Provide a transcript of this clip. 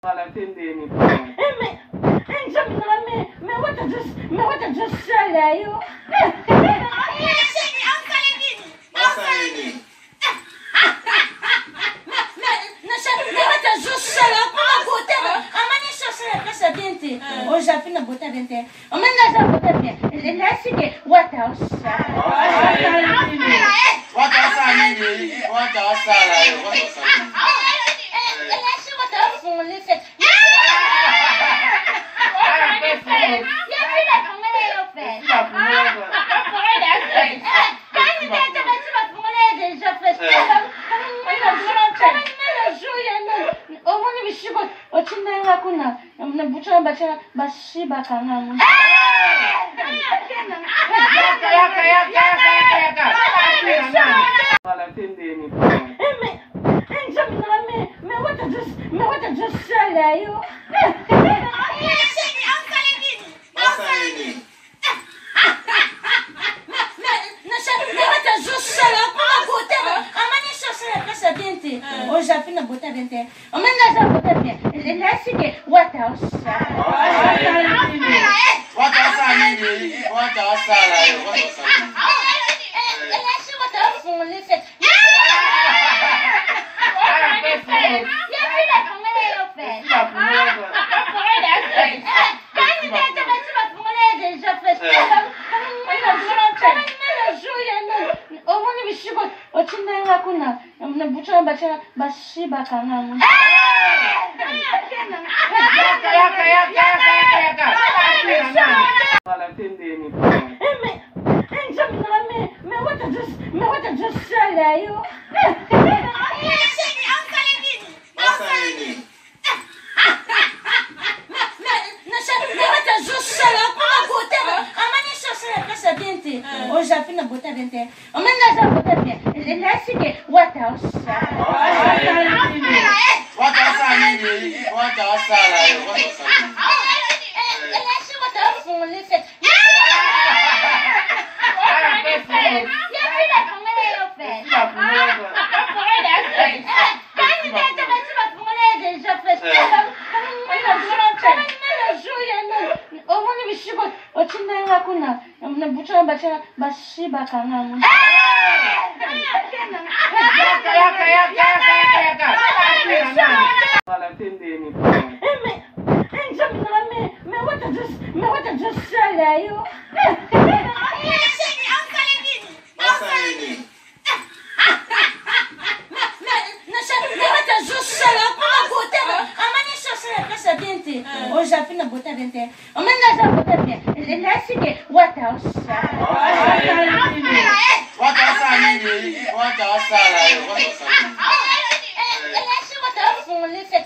Mais what a just say you? Hoje a fina botar dentro. O menino já botar dentro. Ele é assim que what else? What else I need? What else I need? What else I need? Ele é assim what else? Ele disse. Hoje a fina botar dentro. O menino já botar dentro. Ele é assim que what else? What else I need? What else I need? What else I need? Ele é assim what else? Ele disse. Hoje a fina botar dentro. O menino já botar dentro. Ele é assim que what else? What else I need? What else I need? What else I need? Ele é assim what else? Ele disse. What a just say you? Hoje a fina botar dentro. O menino já botar dentro. Ele é assim que what else? What else I need? What else I need? What else I need? Ele é assim what else? Ele disse.